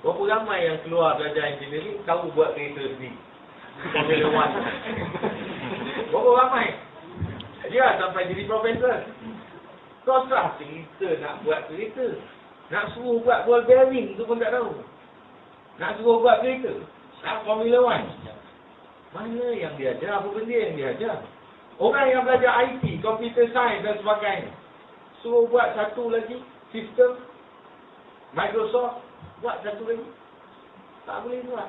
Berapa ramai yang keluar belajar engineering tahu buat kereta sendiri. Formula One. Berapa ramai? Dia sampai jadi profesor. Susah cerita nak buat kereta. Nak suruh buat ball bearing tu pun tak tahu. Nak suruh buat kereta. Nak Formula One. Mana yang dia ajar? Apa benda yang dia ajar? Orang yang belajar IT, computer science dan sebagainya. Suruh buat satu lagi sistem. Microsoft buat satu lagi. Tak boleh buat.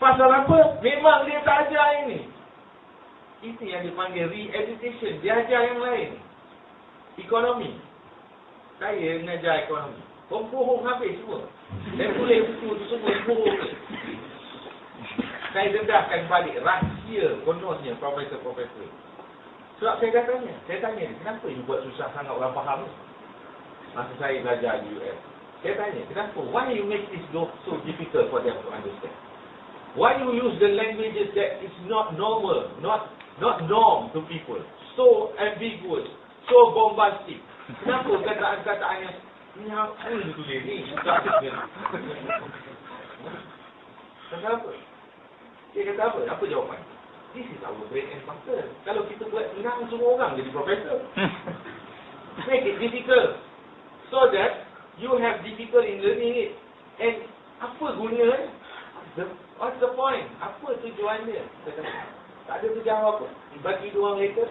Pasal apa? Memang dia tak ajar ini. Itu yang dipanggil re-education. Dia ajar yang lain. Ekonomi. Saya mengajar ekonomi. Bohong habis semua. Saya tulis buku tu semua bohong. Saya dedahkan balik rahsia kononnya profesor-profesor. Sebab saya tanya dia, kenapa you buat susah sangat orang faham ni? Masa saya belajar di US. Saya tanya, kenapa? Why you make this so difficult for them to understand? Why you use the languages that is not normal, not norm to people? So ambiguous, so bombastic. Kenapa kataan-kataan yang ni apa you tulis ni? Kata apa? Dia kata apa? Apa jawapan? This is our bread and butter. Kalau kita buat senang, semua orang jadi profesor. Make it difficult. So that you have difficult in learning it. And apa gunanya? What's the point? Apa tujuannya? Tak ada tujuan apa. Bagi dua mereka,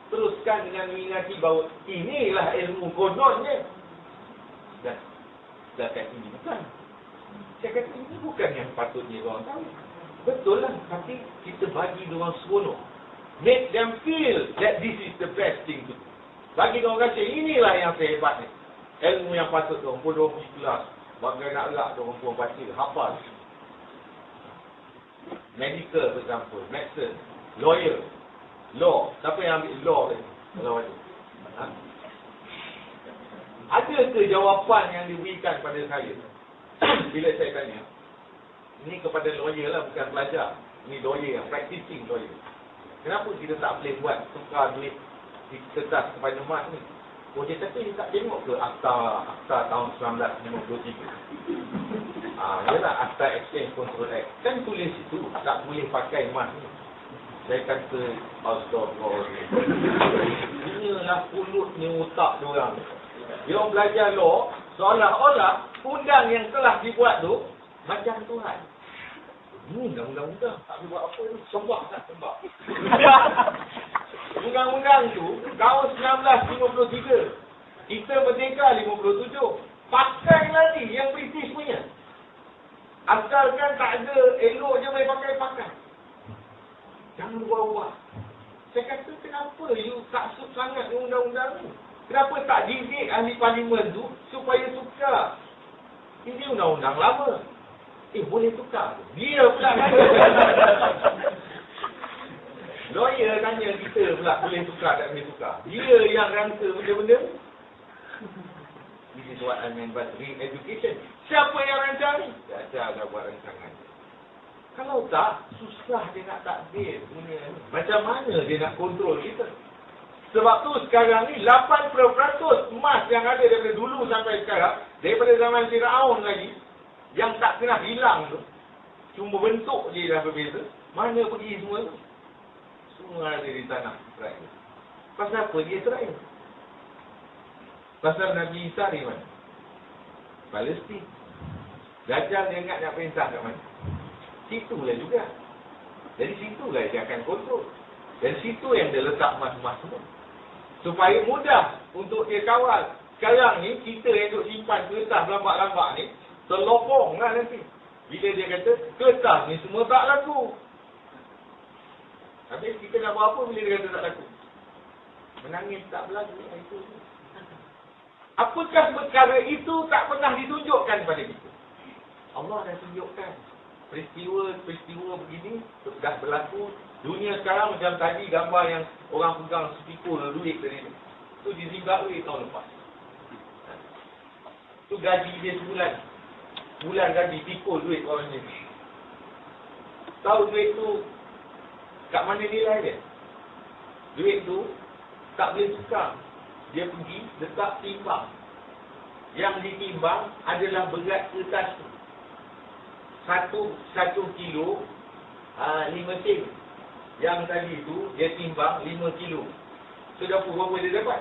teruskan dengan mengingati bahawa inilah ilmu kononnya. Dan kata ini bukan. Saya kata ini bukan yang patutnya orang tahu. Betul lah, tapi kita bagi diorang seronok. Make them feel that this is the best thing to do. Bagi diorang kata, inilah yang sehebat ni. Ilmu yang patut diorang pun diorang pergi kelas. Bagai nak elak diorang pun baca, hafal. Medical, for example, medicine, lawyer, law. Siapa yang ambil law tadi? Kalau ada. Ada ke jawapan yang diberikan pada saya? Bila saya tanya, ini kepada lawyer lah, bukan pelajar. Ini lawyer yang practicing lawyer. Kenapa kita tak boleh buat tukar duit di kertas kepada emas ni? Oh, dia kata dia tak tengok ke akta tahun 1953. Ialah akta Exchange Control Act. Kan tulis itu, tak boleh pakai emas ni. Saya kata, astagfirullah. Inilah pulutnya otak diorang. Dia belajar law, seolah-olah undang yang telah dibuat tu macam Tuhan. Undang-undang tak boleh buat apa ni. Sembah tak sembah. Undang-undang tu tahun 1953. Kita merdeka 57. Pakai lagi yang British punya. Asalkan tak ada elok je boleh pakai. Jangan buat-buat. Saya kata kenapa you taksub sangat dengan undang-undang ni? Kenapa tak didik ahli parlimen tu supaya tukar? Ini undang-undang lama. Boleh tukar. Dia pula tanya. Lawyer tanya kita pula boleh tukar tak boleh tukar. Dia yang rangka benda-benda. This is what I mean by re-education. Siapa yang rancang ni? Dia dah buat rancangan. Kalau tak, susah dia nak takdir punya. Macam mana dia nak kontrol kita? Sebab tu sekarang ni 80% emas yang ada daripada dulu sampai sekarang, daripada zaman Firaun lagi, yang tak kena hilang tu, cuma bentuk je dah berbeza. Mana pergi semua tu? Semua ada di tanah Israel. Pasal apa dia Israel? Pasal Nabi Isa di mana? Palestin. Dajjal dia ingat nak perintah kat mana? Situlah juga. Jadi situlah dia akan kontrol. Dan situ yang dia letak emas-emas semua. Supaya mudah untuk dia kawal. Sekarang ni, kita yang duk simpan kertas lambat-lambat ni, terlopong lah nanti. Bila dia kata, kertas ni semua tak laku. Habis kita nak buat apa bila dia kata tak laku? Menangis tak berlaku. Apakah perkara itu tak pernah ditunjukkan kepada kita? Allah dah tunjukkan. Peristiwa begini dah berlaku. Dunia sekarang macam tadi gambar yang orang pegang sepikul duit tadi tu. Itu di Zimbabwe tahun lepas. Itu gaji dia sebulan. Bulan gaji pikul duit orang ni. Tahu duit tu kat mana nilai dia? Duit tu tak boleh tukar. Dia pergi letak timbang. Yang ditimbang adalah berat kertas tu. satu kilo 5 sen. Yang tadi tu dia timbang 5 kilo. So berapa dia dapat?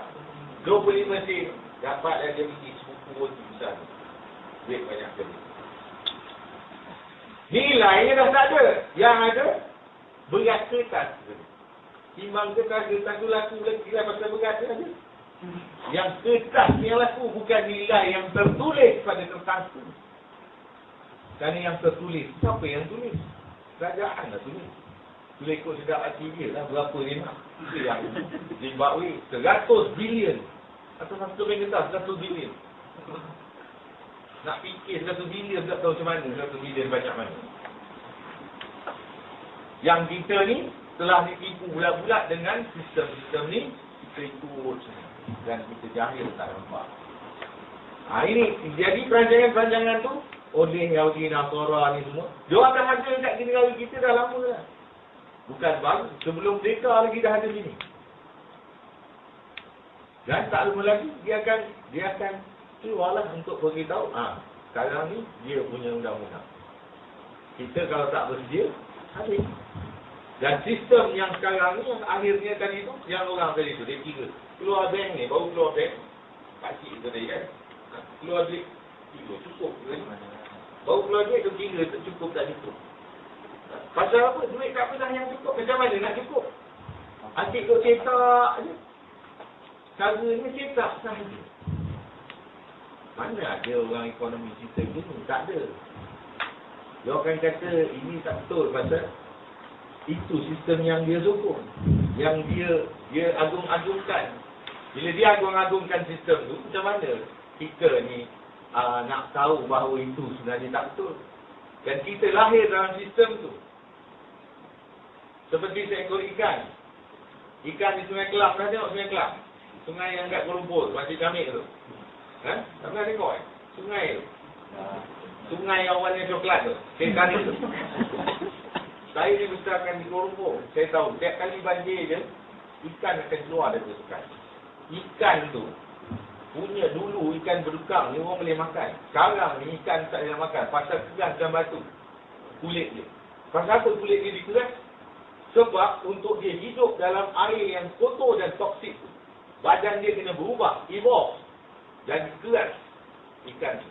25 sen. Dapat dia pergi sebuku roti besar. Duit banyak kali. Nilainya dah tak ada. Yang ada berat kertas. Timbang kertas tu laku lagi lah pasal berat dia ada. Yang kertas yang laku bukan nilai yang tertulis pada kertas tu. Kerana yang tertulis, siapa yang tulis? Kerajaan lah tulis. Tulis ikut sedap hati dia lah, berapa dia nak. Itu yang Zimbabwe, 100 bilion. Atau satu bank kertas, 100 bilion. Nak fikir 100 bilion, tak tahu macam mana 100 bilion banyak mana. Yang kita ni telah ditipu bulat-bulat dengan sistem-sistem ni, kita ikut dan kita jahil tak nampak. Ini jadi perancangan-perancangan tu oleh Yahudi Nasara ni semua. Diorang dah ada kat negara kita dah lama dah. Bukan baru, sebelum mereka lagi dah ada sini. Dan tak lama lagi dia akan keluarlah untuk beritahu, sekarang ni dia punya undang-undang. Kita kalau tak bersedia, habis. Dan sistem yang sekarang ni, yang akhirnya tadi tu, yang orang tadi tu, dia kira. Keluar bank ni, baru keluar bank. Pakcik tu tadi kan. Keluar duit, cukup. Baru keluar duit tu kira, cukup tak cukup. Pasal apa? Duit tak pernah yang cukup. Macam mana nak cukup? Asyik duk cetak je. Caranya cetak sahaja. Mana ada orang ekonomi sistem ni? Tak ada. Dia akan kata ini tak betul pasal itu sistem yang dia sokong. Yang dia agung-agungkan. Bila dia agung-agungkan sistem tu, macam mana kita ni nak tahu bahawa itu sebenarnya tak betul? Dan kita lahir dalam sistem tu. Seperti seekor ikan. Ikan di Sungai Kelang. Pernah tengok Sungai Kelang? Sungai yang kat Kuala Lumpur, Masjid Kamil tu. Tak pernah tengok Sungai tu. Sungai yang warna coklat tu. Ikan itu. Saya dibesarkan di Kuala Lumpur. Saya tahu, setiap kali banjir je, ikan akan keluar dari sungai. Ikan tu, punya dulu ikan berdukang ni orang boleh makan. Sekarang ni ikan tak boleh makan. Pasal keraskan batu. Kulit dia. Pasal apa kulit dia dikeras? Sebab untuk dia hidup dalam air yang kotor dan toksik, badan dia kena berubah, evolve. Dan keras ikan ni.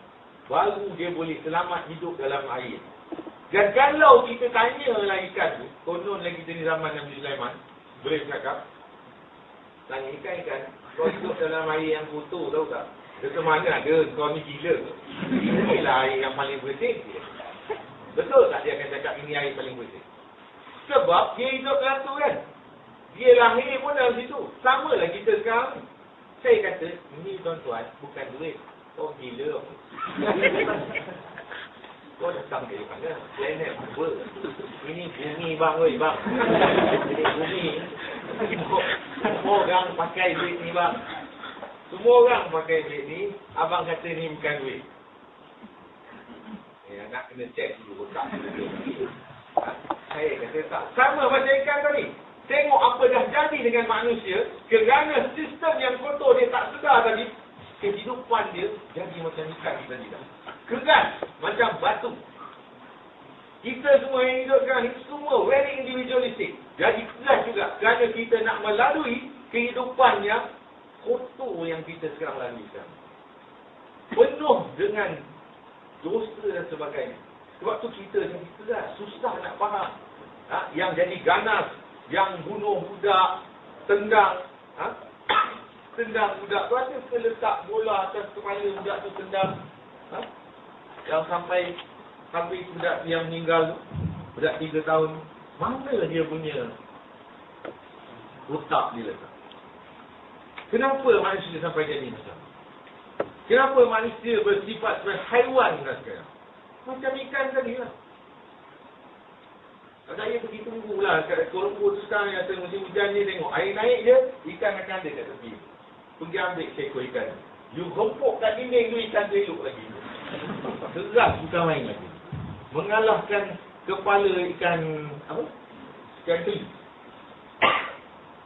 Baru dia boleh selamat hidup dalam air. Dan kalau kita tanyalah ikan tu, konon lagi kita ni zaman Nabi Sulaiman, boleh cakap, tanya ikan-ikan, kau hidup dalam air yang kotor, tahu tak? Dia mana ada, kau ni gila ke? Inilah air yang paling bersih. Betul tak dia akan cakap ini air paling bersih? Sebab dia hidup dalam tu kan. Dia lahir pun dalam situ. Sama lah kita sekarang. Saya kata, ini tuan-tuan, bukan duit. Kau gila. Kau datang dari mana? Planet apa? Ini bumi bang, oi bang. Ini bumi. Semua orang pakai duit ni bang. Semua orang pakai duit ni. Abang kata ni bukan duit. Nak kena cek dulu otak. Saya kata tak. Sama macam ikan tadi. Tengok apa dah jadi dengan manusia. Kerana sistem yang kotor dia tak sedar tadi. Kehidupan dia jadi macam ikan tadi dah. Keras macam batu. Kita semua yang hidup sekarang ni semua very individualistic. Jadi keras juga. Kerana kita nak melalui kehidupan yang kotor yang kita sekarang lalui sekarang. Penuh dengan dosa dan sebagainya. Sebab tu kita jadi keras. Susah nak faham. Yang jadi ganas. Yang bunuh budak. Tendang. Tendang budak tu ada ke letak bola atas kepala budak tu tendang. Yang sampai habis budak yang meninggal tu, budak 3 tahun, mana dia punya otak dia letak? Kenapa manusia sampai jadi macam? Kenapa manusia bersifat sebagai haiwan dah sekarang? Macam ikan tadi lah. Saya pergi tunggulah kat Kuala Lumpur tu sekarang yang musim hujan ni, tengok air naik je, ikan akan ada kat tepi. Pergi ambil seekor ikan. You gempuk kat dinding tu, ikan tu elok lagi. Keras bukan main lagi. Mengalahkan kepala ikan apa? Ikan teli.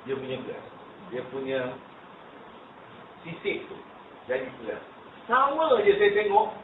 Dia punya keras. Dia punya sisik tu jadi keras. Sama je saya tengok